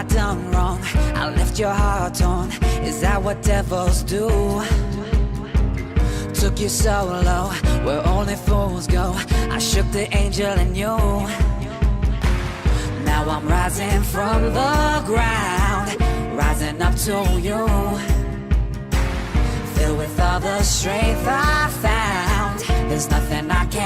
I done wrong? I left your heart torn. Is that what devils do? Took you so low, where only fools go. I shook the angel in you. Now I'm rising from the ground, rising up to you. Filled with all the strength I found, there's nothing I can't